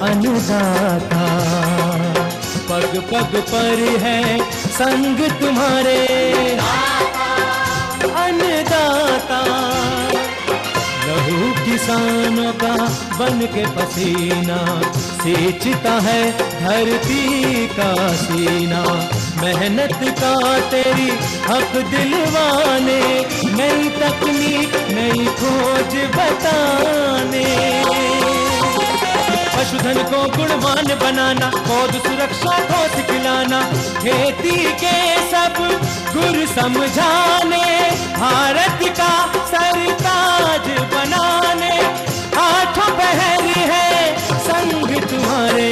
अन्नदाता, पग पग पर है संग तुम्हारे अन्नदाता। लहू किसानों का बन के पसीना सींचता है धरती का सीना। मेहनत का तेरी हक दिलवाने, नई तकनीक नई खोज बताने। पशुधन को गुणवान बनाना, पौध सुरक्षा को सिखलाना, खेती के सब गुर समझाने, भारत का सरताज बनाने। आठों पहर है संग तुम्हारे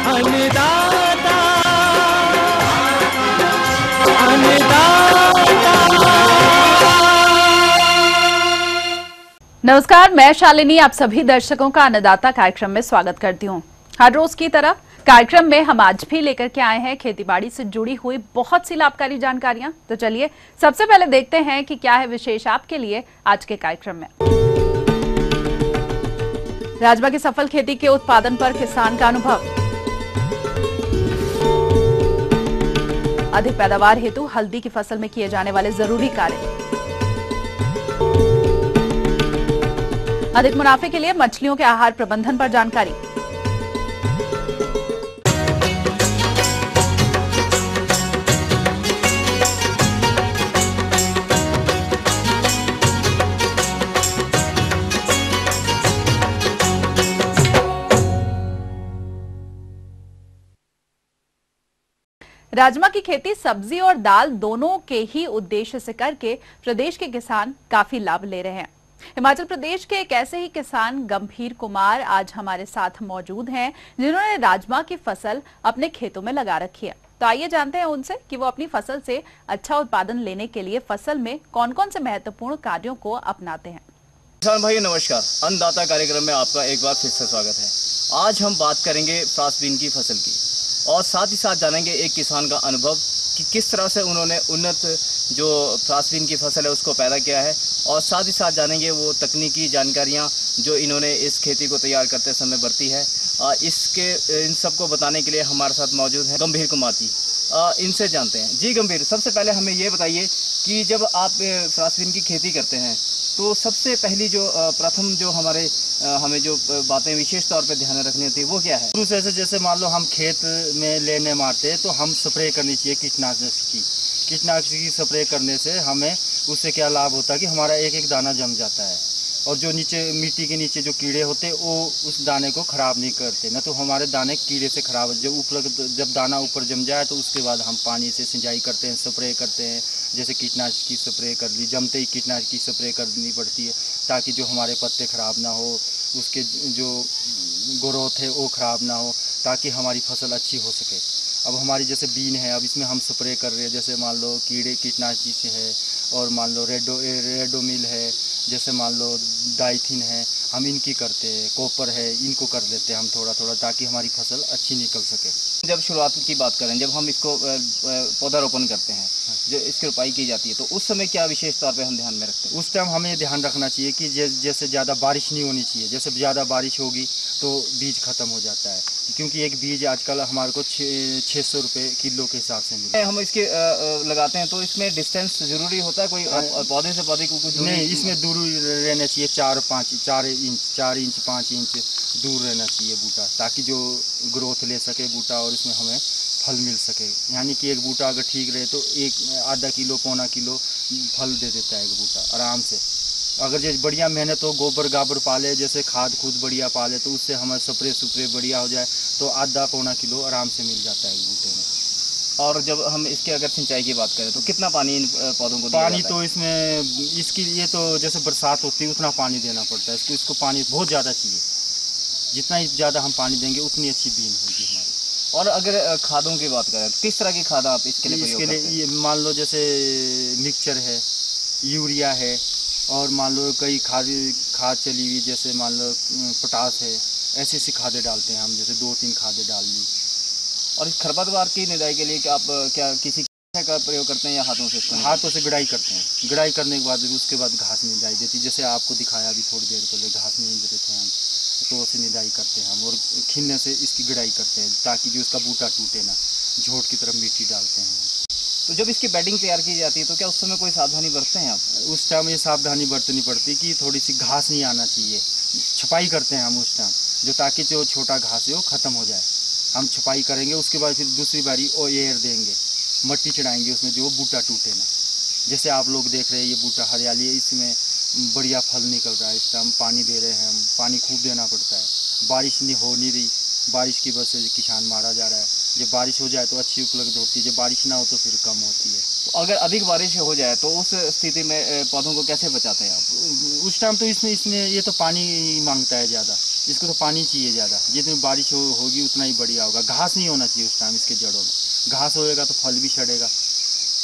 अन्नदाता, अन्नदाता। नमस्कार, मैं शालिनी आप सभी दर्शकों का अन्नदाता कार्यक्रम में स्वागत करती हूँ। हर रोज की तरह कार्यक्रम में हम आज भी लेकर के आए हैं खेतीबाड़ी से जुड़ी हुई बहुत सी लाभकारी जानकारियां। तो चलिए सबसे पहले देखते हैं कि क्या है विशेष आपके लिए आज के कार्यक्रम में। राजमा की सफल खेती के उत्पादन पर किसान का अनुभव। अधिक पैदावार हेतु हल्दी की फसल में किए जाने वाले जरूरी कार्य। अधिक मुनाफे के लिए मछलियों के आहार प्रबंधन पर जानकारी। राजमा की खेती सब्जी और दाल दोनों के ही उद्देश्य से करके प्रदेश के किसान काफी लाभ ले रहे हैं। हिमाचल प्रदेश के एक ऐसे ही किसान गंभीर कुमार आज हमारे साथ मौजूद हैं, जिन्होंने राजमा की फसल अपने खेतों में लगा रखी है। तो आइए जानते हैं उनसे कि वो अपनी फसल से अच्छा उत्पादन लेने के लिए फसल में कौन कौन से महत्वपूर्ण कार्यों को अपनाते हैं। किसान भाई नमस्कार, अन्नदाता कार्यक्रम में आपका एक बार फिर से स्वागत है। आज हम बात करेंगे फ्रांसबीन की फसल की और साथ ही साथ जानेंगे एक किसान का अनुभव कि किस तरह से उन्होंने उन्नत जो फ्रांसबीन की फसल है उसको पैदा किया है, और साथ ही साथ जानेंगे वो तकनीकी जानकारियाँ जो इन्होंने इस खेती को तैयार करते समय बरती है। इन सब को बताने के लिए हमारे साथ मौजूद हैं गंभीर कुमार जी। इनसे जानते हैं। जी गंभीर, सबसे पहले हमें ये बताइए कि जब आप फ्रांसबीन की खेती करते हैं तो सबसे पहली जो प्रथम जो हमें जो बातें विशेष तौर पे ध्यान रखनी होती है वो क्या है? शुरू से जैसे मान लो हम खेत में लेने मारते हैं तो हम स्प्रे करनी चाहिए कीटनाशक की स्प्रे करने से हमें उससे क्या लाभ होता है कि हमारा एक एक दाना जम जाता है, और जो नीचे मिट्टी के नीचे जो कीड़े होते हैं वो उस दाने को ख़राब नहीं करते, ना तो हमारे दाने कीड़े से ख़राब। जब दाना ऊपर जम जाए तो उसके बाद हम पानी से सिंचाई करते हैं, स्प्रे करते हैं। जैसे कीटनाशक की स्प्रे कर ली, जमते ही कीटनाशक की स्प्रे करनी पड़ती है ताकि जो हमारे पत्ते ख़राब ना हो, उसके जो ग्रोथ है वो ख़राब ना हो, ताकि हमारी फसल अच्छी हो सके। अब हमारी जैसे बीन है, अब इसमें हम स्प्रे कर रहे हैं, जैसे मान लो कीड़े कीटनाशक से है, और मान लो रेडोमिल है, जैसे मान लो डाइथिन है, हम इनकी करते हैं, कॉपर है, इनको कर लेते हैं हम थोड़ा थोड़ा, ताकि हमारी फसल अच्छी निकल सके। जब शुरुआत की बात करें, जब हम इसको पौधारोपण करते हैं, जो इसकी रोपाई की जाती है, तो उस समय क्या विशेष तौर पे हम ध्यान में रखते हैं? उस टाइम हमें ध्यान रखना चाहिए कि जैसे ज़्यादा बारिश नहीं होनी चाहिए। जैसे ज़्यादा बारिश होगी तो बीज ख़त्म हो जाता है, क्योंकि एक बीज आजकल हमारे को 600 रुपये किलो के हिसाब से मिलता है। हम इसके लगाते हैं तो इसमें डिस्टेंस ज़रूरी होता है कोई पौधे से पौधे को कुछ नहीं, इसमें दूर रहना चाहिए, 4 इंच 5 इंच दूर रहना चाहिए बूटा, ताकि जो ग्रोथ ले सके बूटा और इसमें हमें फल मिल सके। यानी कि एक बूटा अगर ठीक रहे तो आधा किलो पौना किलो फल दे देता है एक बूटा आराम से। अगर जैसे बढ़िया मेहनत हो, गोबर गाबर पाले, जैसे खाद खुद बढ़िया पाले, तो उससे हमें स्प्रे बढ़िया हो जाए तो आधा पौना किलो आराम से मिल जाता है एक बूटे में। और जब हम इसके अगर सिंचाई की बात करें तो कितना पानी इन पौधों को पानी तो इसमें इसकी ये तो जैसे बरसात होती है उतना पानी देना पड़ता है इसको पानी बहुत ज़्यादा चाहिए। जितना ज़्यादा हम पानी देंगे उतनी अच्छी बीन होगी हमारी। और अगर खादों की बात करें तो किस तरह की खाद आप इसके लिए प्रयोग करते हैं? ये मान लो जैसे मिक्सचर है, यूरिया है, और मान लो कई खाद चली हुई, जैसे मान लो पोटास है, ऐसी खादें डालते हैं हम, जैसे 2-3 खादें डाल दी। और इस खरपतवार की निदाई के लिए आप क्या किसी का प्रयोग करते हैं या हाथों से? हाथों से गुड़ाई करते हैं। गुड़ाई करने के बाद उसके बाद घास नहीं जाई देती, जैसे आपको दिखाया अभी थोड़ी देर पहले घास नहीं दे रहे थे हम। तो उसे निदाई करते हैं हम, और खिलने से इसकी गुड़ाई करते हैं ताकि जो उसका बूटा टूटे ना। झोट की तरफ मिट्टी डालते हैं। तो जब इसकी बेडिंग तैयार की जाती है तो क्या उस समय कोई सावधानी बरतते हैं आप? उस टाइम ये सावधानी बरतनी पड़ती कि थोड़ी सी घास नहीं आना चाहिए। छपाई करते हैं हम उस टाइम, जो ताकि जो छोटा घास है वो ख़त्म हो जाए। हम छपाई करेंगे, उसके बाद फिर दूसरी बारी और एयर देंगे, मट्टी चढ़ाएंगे उसमें, जो बूटा टूटे ना। जैसे आप लोग देख रहे हैं ये बूटा हरियाली है, इसमें बढ़िया फल निकल रहा है। इस टाइम पानी दे रहे हैं हम, पानी खूब देना पड़ता है। बारिश नहीं हो नहीं रही, बारिश की वजह से किसान मारा जा रहा है। जब बारिश हो जाए तो अच्छी उपलब्ध होती है, जब बारिश ना हो तो फिर कम होती है। तो अगर अधिक बारिश हो जाए तो उस स्थिति में पौधों को कैसे बचाते हैं आप? उस टाइम तो इसमें ये तो पानी मांगता है ज़्यादा, इसको तो पानी चाहिए ज़्यादा। जितनी बारिश होगी उतना ही बढ़िया होगा। घास नहीं होना चाहिए उस टाइम इसके जड़ों में। घास होएगा तो फल भी सड़ेगा,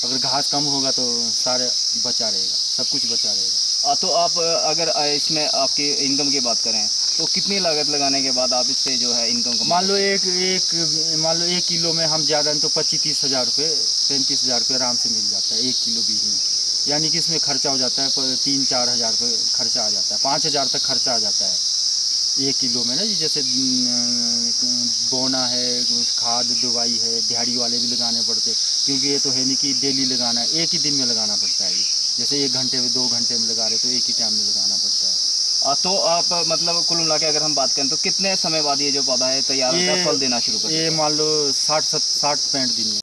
अगर घास कम होगा तो सारे बचा रहेगा, सब कुछ बचा रहेगा। तो आप अगर इसमें आपकी इनकम की बात करें तो कितनी लागत लगाने के बाद आप इससे जो है इनकम को? मान लो एक किलो में हम ज़्यादा नहीं तो 25-30 हज़ार रुपये, 35 हज़ार रुपये आराम से मिल जाता है 1 किलो बीज में। यानी कि इसमें खर्चा हो जाता है 3-4 हज़ार रुपये खर्चा आ जाता है, 5 हज़ार तक खर्चा आ जाता है 1 किलो में ना जी। जैसे बोना है, खाद दवाई है, दिहाड़ी वाले भी लगाने पड़ते, क्योंकि ये तो है नहीं कि डेली लगाना है, एक ही दिन में लगाना पड़ता है ये। जैसे 1 घंटे में 2 घंटे में लगा रहे तो एक ही टाइम में लगाना पड़ता है। तो आप मतलब कुल मिला के अगर हम बात करें तो कितने समय बाद ये जो पौधा है तैयार होता है, फल देना शुरू करता है? ये मान लो 60-65 दिन में।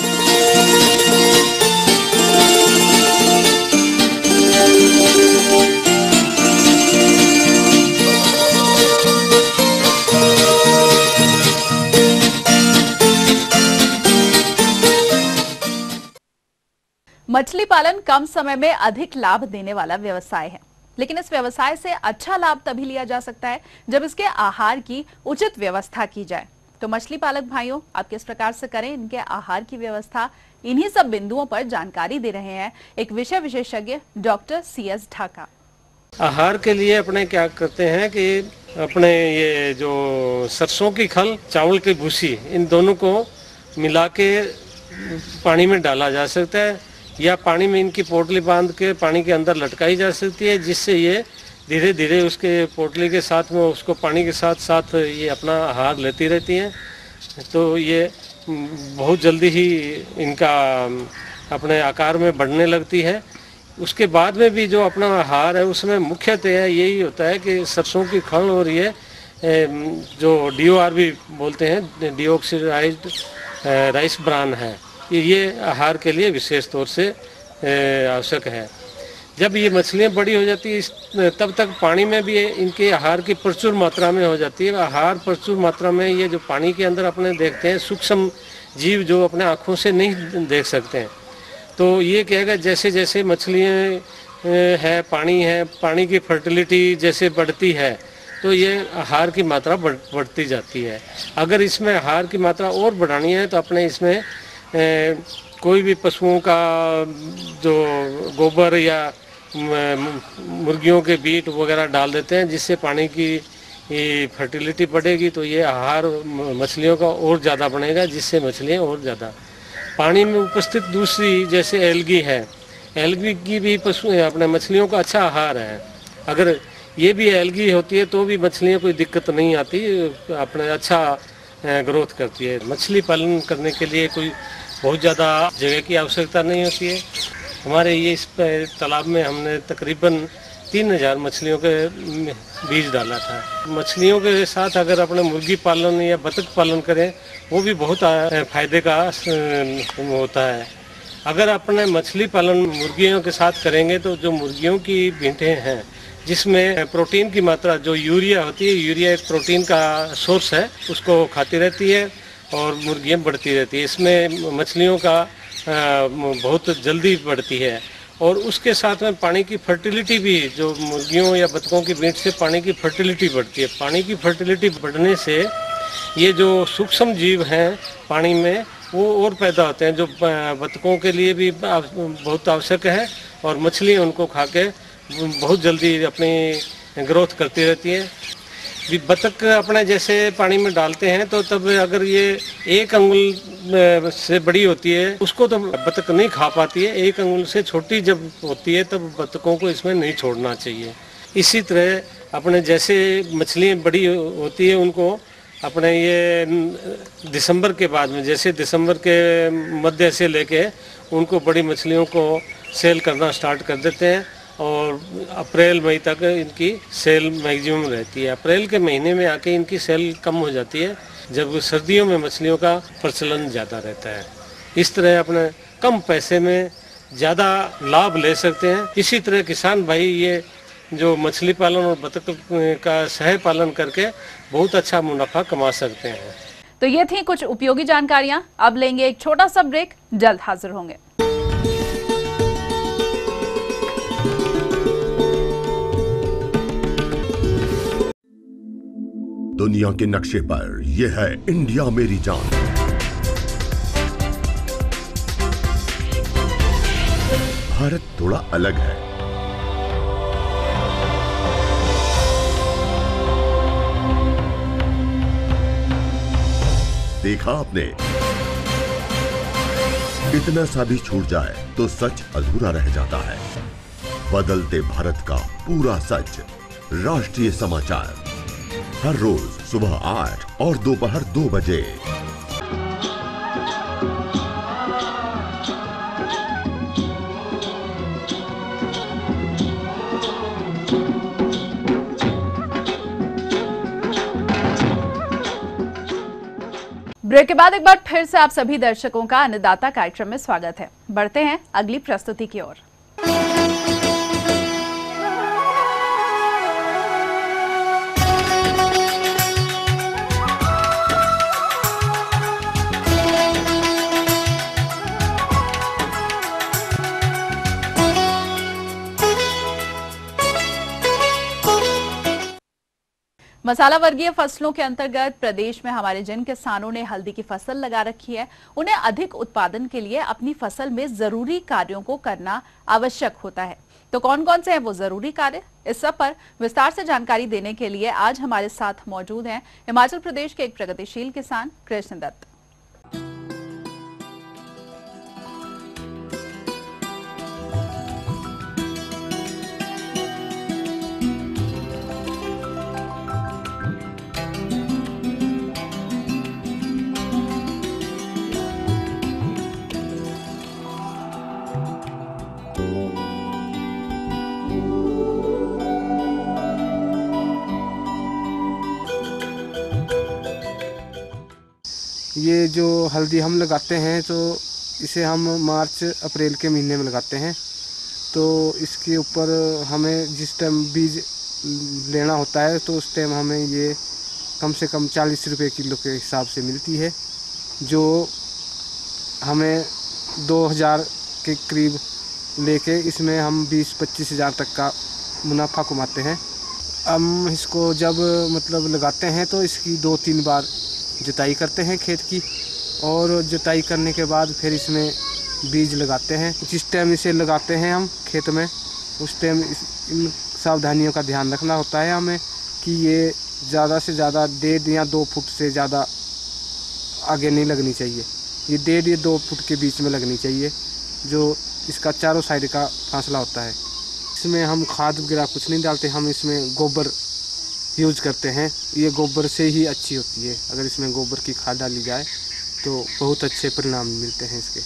मछली पालन कम समय में अधिक लाभ देने वाला व्यवसाय है, लेकिन इस व्यवसाय से अच्छा लाभ तभी लिया जा सकता है जब इसके आहार की उचित व्यवस्था की जाए। तो मछली पालक भाइयों, आप किस प्रकार से करें इनके आहार की व्यवस्था, इन्हीं सब बिंदुओं पर जानकारी दे रहे हैं एक विषय विशेषज्ञ डॉक्टर CS ढाका। आहार के लिए अपने क्या करते हैं कि अपने ये जो सरसों की खल, चावल की भूसी, इन दोनों को मिला के पानी में डाला जा सकता है, या पानी में इनकी पोटली बांध के पानी के अंदर लटकाई जा सकती है, जिससे ये धीरे धीरे उसके पोटली के साथ में उसको पानी के साथ साथ ये अपना आहार लेती रहती हैं। तो ये बहुत जल्दी ही इनका अपने आकार में बढ़ने लगती है। उसके बाद में भी जो अपना आहार है उसमें मुख्यतः यही होता है कि सरसों की खल और ये जो DOR भी बोलते हैं, डीऑक्सीराइज्ड राइस ब्रान है, ये आहार के लिए विशेष तौर से आवश्यक है। जब ये मछलियाँ बड़ी हो जाती है तब तक पानी में भी इनके आहार की प्रचुर मात्रा में हो जाती है। आहार प्रचुर मात्रा में ये जो पानी के अंदर अपने देखते हैं सूक्ष्म जीव जो अपने आँखों से नहीं देख सकते हैं, तो ये कहेगा जैसे जैसे मछलियाँ है, पानी की फर्टिलिटी जैसे बढ़ती है तो ये आहार की मात्रा बढ़ती जाती है। अगर इसमें आहार की मात्रा और बढ़ानी है तो अपने इसमें कोई भी पशुओं का जो गोबर या मुर्गियों के बीट वगैरह डाल देते हैं, जिससे पानी की फर्टिलिटी बढ़ेगी, तो ये आहार मछलियों का और ज़्यादा बढ़ेगा, जिससे मछलियाँ और ज़्यादा पानी में उपस्थित। दूसरी जैसे एल्गी है, एल्गी की भी अपने मछलियों का अच्छा आहार है। अगर ये भी एल्गी होती है तो भी मछलियाँ कोई दिक्कत नहीं आती, अपने अच्छा ग्रोथ करती है। मछली पालन करने के लिए कोई बहुत ज़्यादा जगह की आवश्यकता नहीं होती है। हमारे ये इस तालाब में हमने तकरीबन 3000 मछलियों के बीज डाला था। मछलियों के साथ अगर अपने मुर्गी पालन या बतख पालन करें वो भी बहुत फायदे का होता है। अगर अपने मछली पालन मुर्गियों के साथ करेंगे तो जो मुर्गियों की भींटें हैं जिसमें प्रोटीन की मात्रा, जो यूरिया होती है, यूरिया एक प्रोटीन का सोर्स है, उसको खाती रहती है और मुर्गियाँ बढ़ती रहती है। इसमें मछलियों का बहुत जल्दी बढ़ती है। और उसके साथ में पानी की फर्टिलिटी भी, जो मुर्गियों या बतखों की मीट से पानी की फर्टिलिटी बढ़ती है। पानी की फर्टिलिटी बढ़ने से ये जो सूक्ष्म जीव हैं पानी में वो और पैदा होते हैं, जो बतखों के लिए भी बहुत आवश्यक है, और मछलियाँ उनको खा के बहुत जल्दी अपनी ग्रोथ करती रहती है। बतख अपने जैसे पानी में डालते हैं तो तब अगर ये 1 अंगुल से बड़ी होती है उसको तो बतख नहीं खा पाती है। 1 अंगुल से छोटी जब होती है तब बतखों को इसमें नहीं छोड़ना चाहिए। इसी तरह अपने जैसे मछली बड़ी होती है उनको अपने ये दिसंबर के बाद में, जैसे दिसंबर के मध्य से लेके उनको बड़ी मछलियों को सेल करना स्टार्ट कर देते हैं और अप्रैल मई तक इनकी सेल मैक्सिमम रहती है। अप्रैल के महीने में आके इनकी सेल कम हो जाती है, जब सर्दियों में मछलियों का प्रचलन ज़्यादा रहता है। इस तरह अपने कम पैसे में ज़्यादा लाभ ले सकते हैं। इसी तरह किसान भाई ये जो मछली पालन और बतख का सह पालन करके बहुत अच्छा मुनाफा कमा सकते हैं। तो ये थी कुछ उपयोगी जानकारियां। अब लेंगे एक छोटा सा ब्रेक, जल्द हाजिर होंगे। दुनिया के नक्शे पर यह है इंडिया मेरी जान। भारत थोड़ा अलग है। देखा आपने, इतना सा भी छूट जाए तो सच अधूरा रह जाता है। बदलते भारत का पूरा सच। राष्ट्रीय समाचार हर रोज सुबह 8 और दोपहर 2 बजे। ब्रेक के बाद एक बार फिर से आप सभी दर्शकों का अन्नदाता कार्यक्रम में स्वागत है। बढ़ते हैं अगली प्रस्तुति की ओर। मसाला वर्गीय फसलों के अंतर्गत प्रदेश में हमारे जिन किसानों ने हल्दी की फसल लगा रखी है, उन्हें अधिक उत्पादन के लिए अपनी फसल में जरूरी कार्यों को करना आवश्यक होता है। तो कौन कौन से हैं वो जरूरी कार्य, इस सब पर विस्तार से जानकारी देने के लिए आज हमारे साथ मौजूद हैं हिमाचल प्रदेश के एक प्रगतिशील किसान कृष्ण दत्त। ये जो हल्दी हम लगाते हैं तो इसे हम मार्च अप्रैल के महीने में लगाते हैं। तो इसके ऊपर हमें जिस टाइम बीज लेना होता है तो उस टाइम हमें ये कम से कम 40 रुपये किलो के हिसाब से मिलती है, जो हमें 2000 के करीब लेके इसमें हम 20-25 हज़ार तक का मुनाफा कमाते हैं। हम इसको जब मतलब लगाते हैं तो इसकी 2-3 बार जुताई करते हैं खेत की, और जुताई करने के बाद फिर इसमें बीज लगाते हैं। जिस टाइम इसे लगाते हैं हम खेत में, उस टाइम इन सावधानियों का ध्यान रखना होता है हमें कि ये ज़्यादा से ज़्यादा 1.5 या 2 फुट से ज़्यादा आगे नहीं लगनी चाहिए। ये 1.5 या 2 फुट के बीच में लगनी चाहिए, जो इसका चारों साइड का फासला होता है। इसमें हम खाद वगैरह कुछ नहीं डालते, हम इसमें गोबर यूज करते हैं। ये गोबर से ही अच्छी होती है। अगर इसमें गोबर की खाद डाली जाए तो बहुत अच्छे परिणाम मिलते हैं इसके।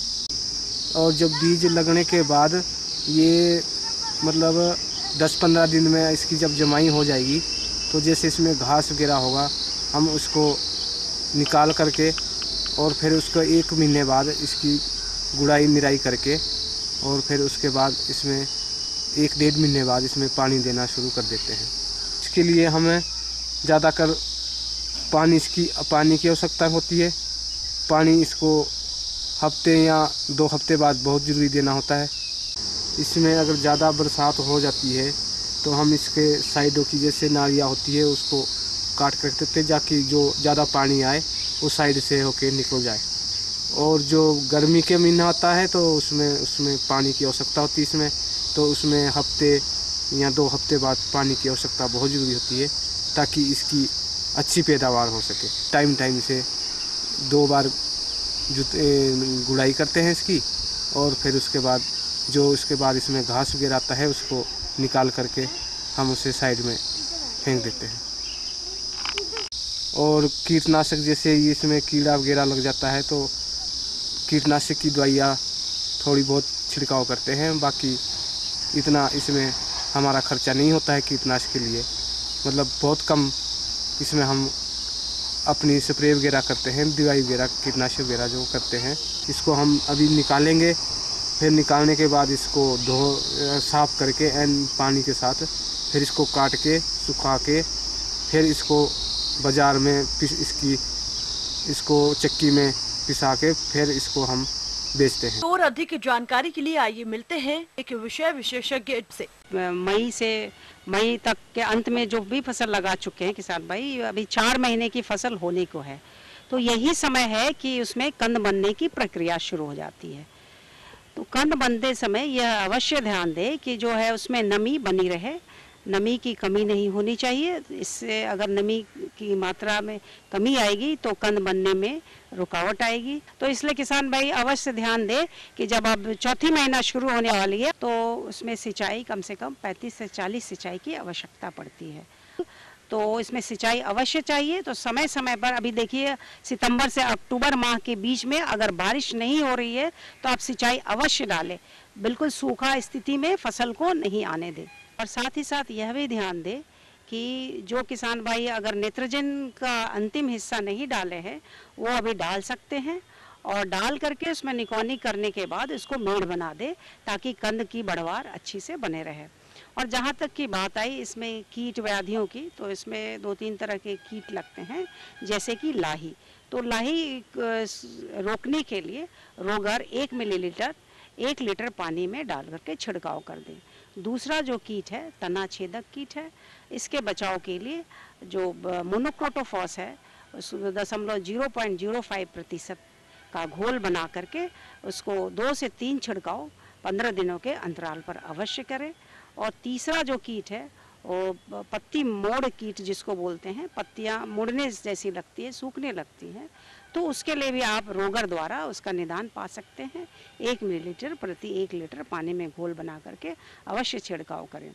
और जब बीज लगने के बाद ये मतलब 10-15 दिन में इसकी जब जमाई हो जाएगी तो जैसे इसमें घास वगैरह होगा हम उसको निकाल करके और फिर उसको 1 महीने बाद इसकी गुड़ाई निराई करके और फिर उसके बाद इसमें 1-1.5 महीने बाद इसमें पानी देना शुरू कर देते हैं। इसके लिए हमें ज़्यादातर पानी की आवश्यकता होती है। पानी इसको हफ्ते या 2 हफ्ते बाद बहुत ज़रूरी देना होता है। इसमें अगर ज़्यादा बरसात हो जाती है तो हम इसके साइडों की जैसे नालियाँ होती है उसको काट कर देते हैं, जाकि जो ज़्यादा पानी आए उस साइड से होके निकल जाए। और जो गर्मी के महीना आता है तो उसमें पानी की आवश्यकता होती है इसमें, तो उसमें हफ्ते या 2 हफ्ते बाद पानी की आवश्यकता बहुत ज़रूरी होती है, ताकि इसकी अच्छी पैदावार हो सके। टाइम से 2 बार गुड़ाई करते हैं इसकी, और फिर उसके बाद इसमें घास वगैरह आता है उसको निकाल करके हम उसे साइड में फेंक देते हैं। और कीटनाशक जैसे इसमें कीड़ा वगैरह लग जाता है तो कीटनाशक की दवाइयाँ थोड़ी बहुत छिड़काव करते हैं। बाकी इतना इसमें हमारा खर्चा नहीं होता है कीटनाशक के लिए, मतलब बहुत कम इसमें हम अपनी स्प्रे वगैरह करते हैं, दवाई वगैरह कीटनाशक वगैरह जो करते हैं। इसको हम अभी निकालेंगे, फिर निकालने के बाद इसको साफ़ करके पानी के साथ फिर इसको काट के सुखा के फिर इसको बाज़ार में इसको चक्की में पिसा के फिर इसको हम बेचते हैं। और अधिक जानकारी के लिए आइए मिलते हैं एक विषय विशेषज्ञ से। मई तक के अंत में जो भी फसल लगा चुके हैं किसान भाई, अभी 4 महीने की फसल होने को है, तो यही समय है कि उसमें कंद बनने की प्रक्रिया शुरू हो जाती है। तो कंद बनते समय यह अवश्य ध्यान दें कि जो है उसमें नमी बनी रहे, नमी की कमी नहीं होनी चाहिए। इससे अगर नमी की मात्रा में कमी आएगी तो कंद बनने में रुकावट आएगी। तो इसलिए किसान भाई अवश्य ध्यान दें कि जब अब चौथी महीना शुरू होने वाली है तो उसमें सिंचाई कम से कम 35 से 40 सिंचाई की आवश्यकता पड़ती है। तो इसमें सिंचाई अवश्य चाहिए। तो समय समय पर अभी देखिए सितंबर से अक्टूबर माह के बीच में अगर बारिश नहीं हो रही है तो आप सिंचाई अवश्य डालें, बिल्कुल सूखा स्थिति में फसल को नहीं आने दें। और साथ ही साथ यह भी ध्यान दें कि जो किसान भाई अगर नाइट्रोजन का अंतिम हिस्सा नहीं डाले हैं वो अभी डाल सकते हैं, और डाल करके उसमें निकौनी करने के बाद इसको मेड़ बना दे ताकि कंद की बढ़वार अच्छी से बने रहे। और जहाँ तक की बात आई इसमें कीट व्याधियों की, तो इसमें 2-3 तरह के कीट लगते हैं, जैसे कि लाही। तो लाही रोकने के लिए रोगर 1 मिलीलीटर 1 लीटर पानी में डाल करके छिड़काव कर दें। दूसरा जो कीट है तना छेदक कीट है, इसके बचाव के लिए जो मोनोक्रोटोफॉस है 0.05% का घोल बना करके उसको 2 से 3 छिड़काव 15 दिनों के अंतराल पर अवश्य करें। और तीसरा जो कीट है वो पत्ती मोड़ कीट जिसको बोलते हैं, पत्तियां मुड़ने जैसी लगती है, सूखने लगती हैं, तो उसके लिए भी आप रोगर द्वारा उसका निदान पा सकते हैं। 1 मिलीलीटर प्रति 1 लीटर पानी में घोल बना करके अवश्य छिड़काव करें।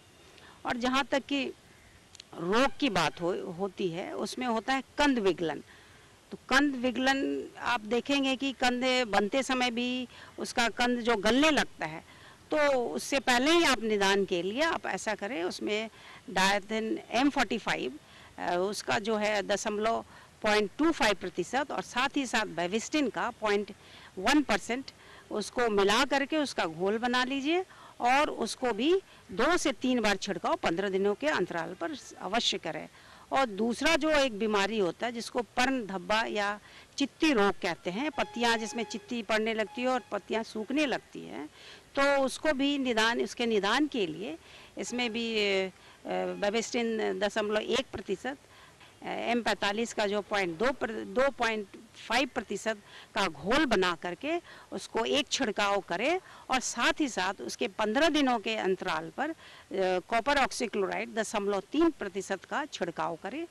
और जहाँ तक कि रोग की बात होती है उसमें होता है कंद विगलन। तो कंद विगलन आप देखेंगे कि कंद बनते समय भी उसका कंद जो गलने लगता है, तो उससे पहले ही आप निदान के लिए आप ऐसा करें, उसमें डायथेन M45 उसका जो है 0.25% और साथ ही साथ बेविस्टिन का 0.1% उसको मिला करके उसका घोल बना लीजिए और उसको भी 2 से 3 बार छिड़काव 15 दिनों के अंतराल पर अवश्य करें। और दूसरा जो एक बीमारी होता है जिसको पर्ण धब्बा या चित्ती रोग कहते हैं, पत्तियां जिसमें चित्ती पड़ने लगती है और पत्तियां सूखने लगती हैं, तो उसको भी उसके निदान के लिए इसमें भी बेविस्टिन 0.1%, M45 का जो 2.5% का घोल बना करके उसको एक छिड़काव करें और साथ ही साथ उसके 15 दिनों के अंतराल पर कॉपर ऑक्सीक्लोराइड 0.3% का छिड़काव करें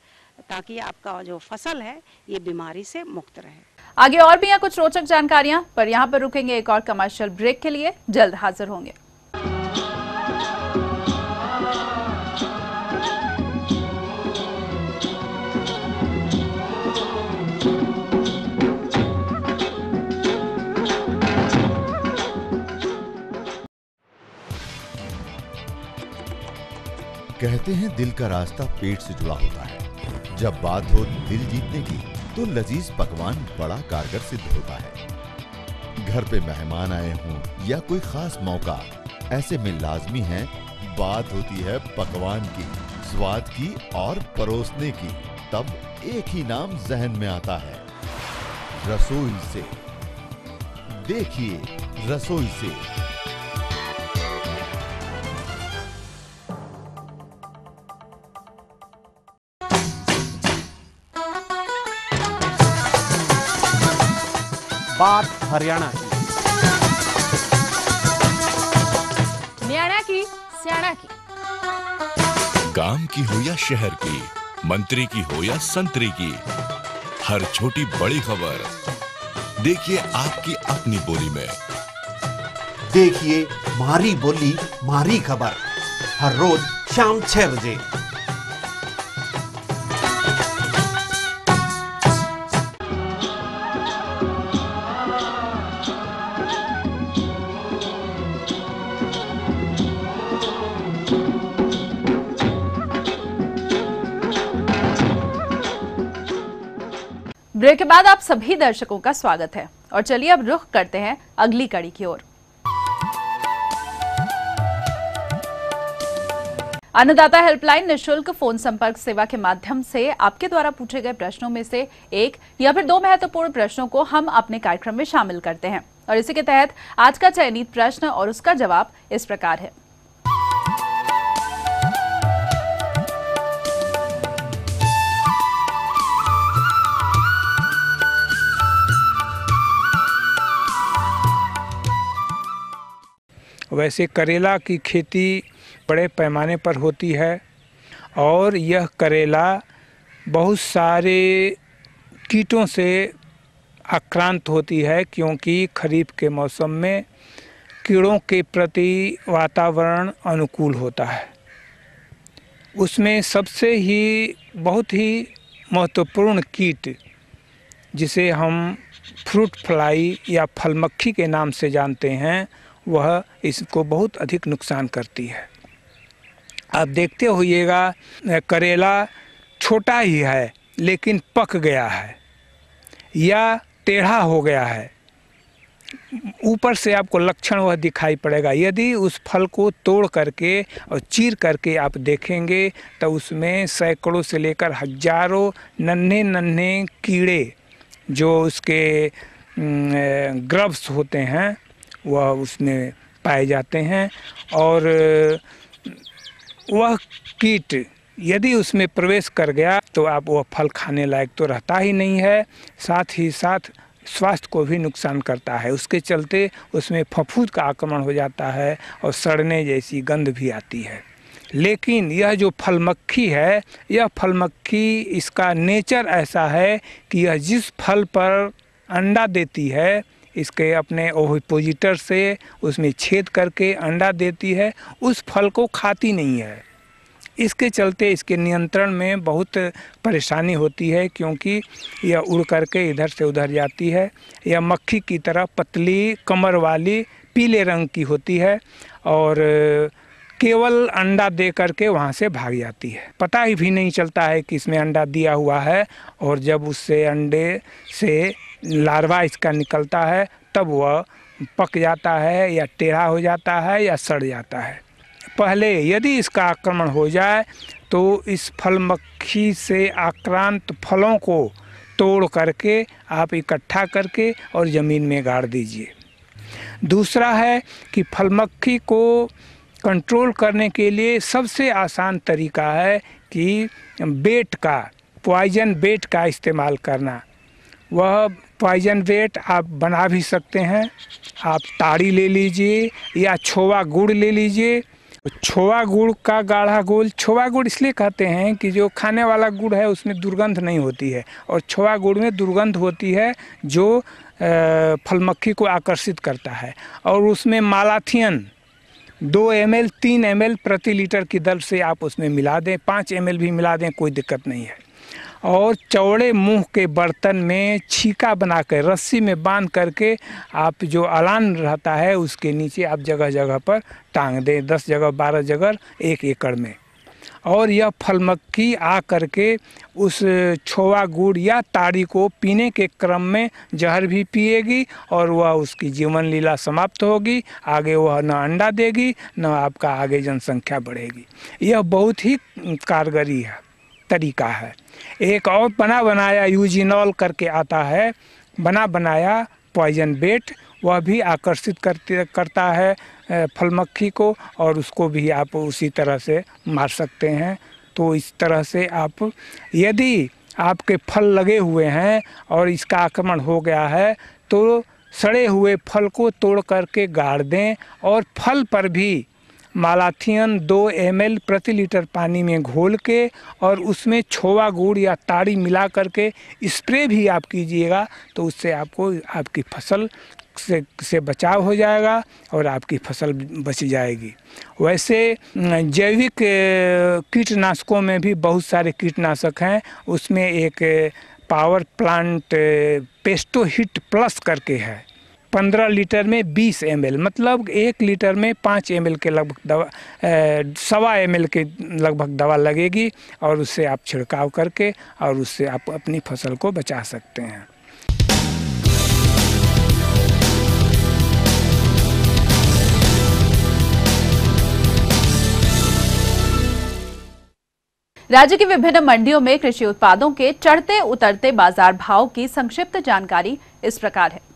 ताकि आपका जो फसल है ये बीमारी से मुक्त रहे। आगे और भी यहाँ कुछ रोचक जानकारियां, पर यहाँ पर रुकेंगे एक और कमर्शियल ब्रेक के लिए, जल्द हाजिर होंगे। कहते हैं दिल का रास्ता पेट से जुड़ा होता है। जब बात हो दिल जीतने की तो लजीज पकवान बड़ा कारगर सिद्ध होता है। घर पे मेहमान आए हों या कोई खास मौका, ऐसे में लाजमी है बात होती है पकवान की, स्वाद की और परोसने की। तब एक ही नाम जहन में आता है, रसोई से। देखिए रसोई से। बात हरियाणा की, न्याणा की, स्याणा की, गांव की हो या शहर की, मंत्री की हो या संतरी की, हर छोटी बड़ी खबर देखिए आपकी अपनी बोली में। देखिए मारी बोली मारी खबर हर रोज शाम 6 बजे। ब्रेक के बाद आप सभी दर्शकों का स्वागत है और चलिए अब रुख करते हैं अगली कड़ी की ओर। अन्नदाता हेल्पलाइन निःशुल्क फोन संपर्क सेवा के माध्यम से आपके द्वारा पूछे गए प्रश्नों में से एक या फिर 2 महत्वपूर्ण प्रश्नों को हम अपने कार्यक्रम में शामिल करते हैं और इसी के तहत आज का चयनित प्रश्न और उसका जवाब इस प्रकार है। वैसे करेला की खेती बड़े पैमाने पर होती है और यह करेला बहुत सारे कीटों से आक्रांत होती है, क्योंकि खरीफ के मौसम में कीड़ों के प्रति वातावरण अनुकूल होता है। उसमें सबसे ही बहुत ही महत्वपूर्ण कीट जिसे हम फ्रूट फ्लाई या फलमक्खी के नाम से जानते हैं, वह इसको बहुत अधिक नुकसान करती है। आप देखते होइएगा करेला छोटा ही है लेकिन पक गया है या टेढ़ा हो गया है, ऊपर से आपको लक्षण वह दिखाई पड़ेगा। यदि उस फल को तोड़ करके और चीर करके आप देखेंगे तो उसमें सैकड़ों से लेकर हजारों नन्हे नन्हे कीड़े जो उसके ग्रब्स होते हैं वह उसमें पाए जाते हैं और वह कीट यदि उसमें प्रवेश कर गया तो आप वह फल खाने लायक तो रहता ही नहीं है, साथ ही साथ स्वास्थ्य को भी नुकसान करता है। उसके चलते उसमें फफूंद का आक्रमण हो जाता है और सड़ने जैसी गंध भी आती है। लेकिन यह जो फलमक्खी है, यह फलमक्खी इसका नेचर ऐसा है कि यह जिस फल पर अंडा देती है, इसके अपने ओविपोजिटर से उसमें छेद करके अंडा देती है, उस फल को खाती नहीं है। इसके चलते इसके नियंत्रण में बहुत परेशानी होती है, क्योंकि यह उड़ करके इधर से उधर जाती है। यह मक्खी की तरह पतली कमर वाली पीले रंग की होती है और केवल अंडा दे करके वहाँ से भाग जाती है। पता ही भी नहीं चलता है कि इसमें अंडा दिया हुआ है, और जब उससे अंडे से लार्वा इसका निकलता है तब वह पक जाता है या टेढ़ा हो जाता है या सड़ जाता है। पहले यदि इसका आक्रमण हो जाए तो इस फलमक्खी से आक्रांत फलों को तोड़ करके आप इकट्ठा करके और ज़मीन में गाड़ दीजिए। दूसरा है कि फलमक्खी को कंट्रोल करने के लिए सबसे आसान तरीका है कि बेट का, पॉइजन बेट का इस्तेमाल करना। वह पॉइजन बेट आप बना भी सकते हैं। आप ताड़ी ले लीजिए या छोवा गुड़ ले लीजिए। छोवा गुड़ का गाढ़ा घोल, छोवा गुड़ इसलिए कहते हैं कि जो खाने वाला गुड़ है उसमें दुर्गंध नहीं होती है, और छोवा गुड़ में दुर्गंध होती है जो फलमक्खी को आकर्षित करता है। और उसमें मालाथियन 2 ml 3 ml प्रति लीटर की दर से आप उसमें मिला दें, 5 ml भी मिला दें, कोई दिक्कत नहीं है। और चौड़े मुंह के बर्तन में छीका बना कर रस्सी में बांध करके आप जो अलान रहता है उसके नीचे आप जगह जगह पर टांग दें, 10 जगह 12 जगह 1 एकड़ में। और यह फलमक्खी आ करके उस छोवा गुड़ या ताड़ी को पीने के क्रम में जहर भी पिएगी और वह उसकी जीवन लीला समाप्त होगी। आगे वह न अंडा देगी न आपका आगे जनसंख्या बढ़ेगी। यह बहुत ही कारगरी है, तरीका है। एक और बना बनाया यूजिनॉल करके आता है, बना बनाया पॉइजन बेट, वह भी आकर्षित करता है फलमक्खी को, और उसको भी आप उसी तरह से मार सकते हैं। तो इस तरह से आप, यदि आपके फल लगे हुए हैं और इसका आक्रमण हो गया है तो सड़े हुए फल को तोड़ करके गाड़ दें, और फल पर भी मालाथियन 2 ml प्रति लीटर पानी में घोल के और उसमें छोवा गुड़ या ताड़ी मिला करके स्प्रे भी आप कीजिएगा, तो उससे आपको आपकी फसल से बचाव हो जाएगा और आपकी फसल बच जाएगी। वैसे जैविक कीटनाशकों में भी बहुत सारे कीटनाशक हैं। उसमें एक power plant pesto hit plus करके है, 15 लीटर में 20 ml, मतलब 1 लीटर में 5 ml के लगभग दवा, 1.25 ml के लगभग दवा लगेगी और उससे आप छिड़काव करके और उससे आप अपनी फसल को बचा सकते हैं। राज्य की विभिन्न मंडियों में कृषि उत्पादों के चढ़ते उतरते बाजार भाव की संक्षिप्त जानकारी इस प्रकार है।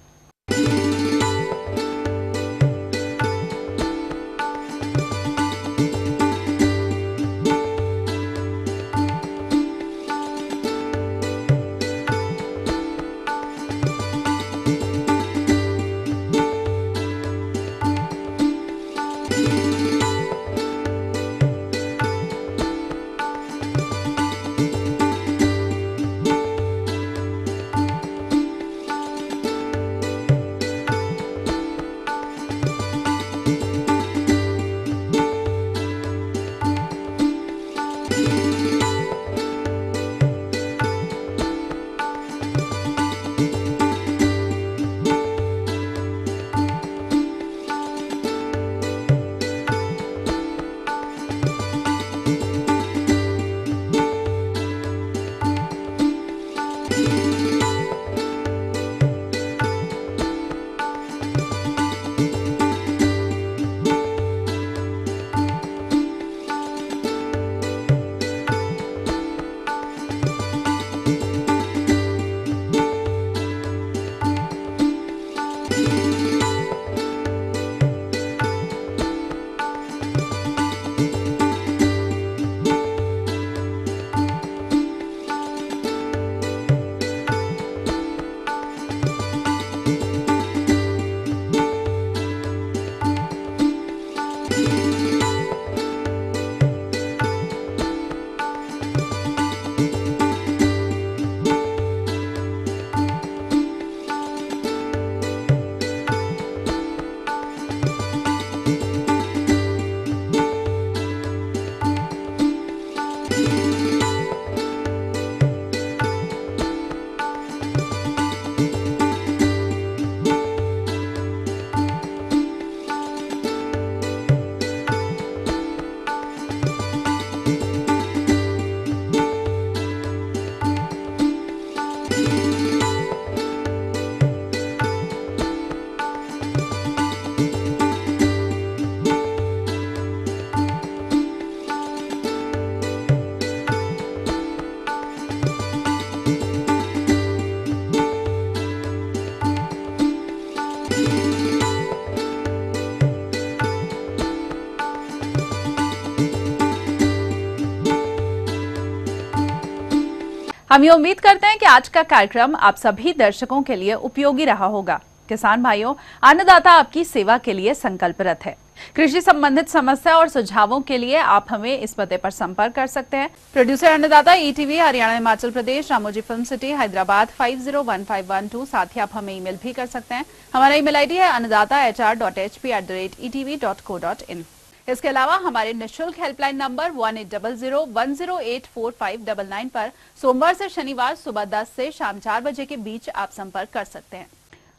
हम ये उम्मीद करते हैं कि आज का कार्यक्रम आप सभी दर्शकों के लिए उपयोगी रहा होगा। किसान भाइयों, अन्नदाता आपकी सेवा के लिए संकल्परत है। कृषि संबंधित समस्या और सुझावों के लिए आप हमें इस पते पर संपर्क कर सकते हैं। प्रोड्यूसर अन्नदाता, ETV, Haryana, Himachal Pradesh, Ramoji film city, Hyderabad 501512। साथ ही आप हमें ईमेल भी कर सकते हैं। हमारा ईमेल आईडी है annadaata.hp@etv.co.in। इसके अलावा हमारे निःशुल्क हेल्पलाइन नंबर 1800-108-4599 पर सोमवार से शनिवार सुबह 10 से शाम 4 बजे के बीच आप संपर्क कर सकते हैं।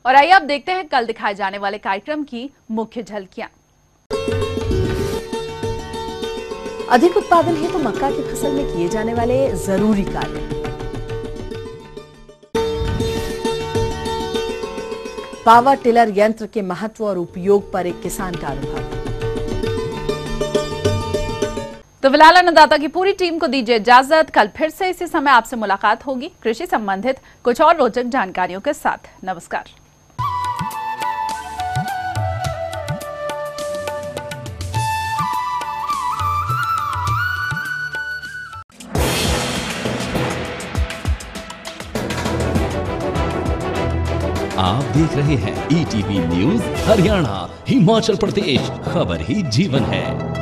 और आइए अब देखते हैं कल दिखाए जाने वाले कार्यक्रम की मुख्य झलकियां। अधिक उत्पादन हेतु मक्का की फसल में किए जाने वाले जरूरी कार्य। पावर टिलर यंत्र के महत्व और उपयोग पर एक किसान का अनुभव। तो फिलहाल अन्नदाता की पूरी टीम को दीजिए इजाजत। कल फिर से इसी समय आपसे मुलाकात होगी कृषि संबंधित कुछ और रोचक जानकारियों के साथ। नमस्कार। आप देख रहे हैं ETV न्यूज हरियाणा, हिमाचल प्रदेश। खबर ही जीवन है।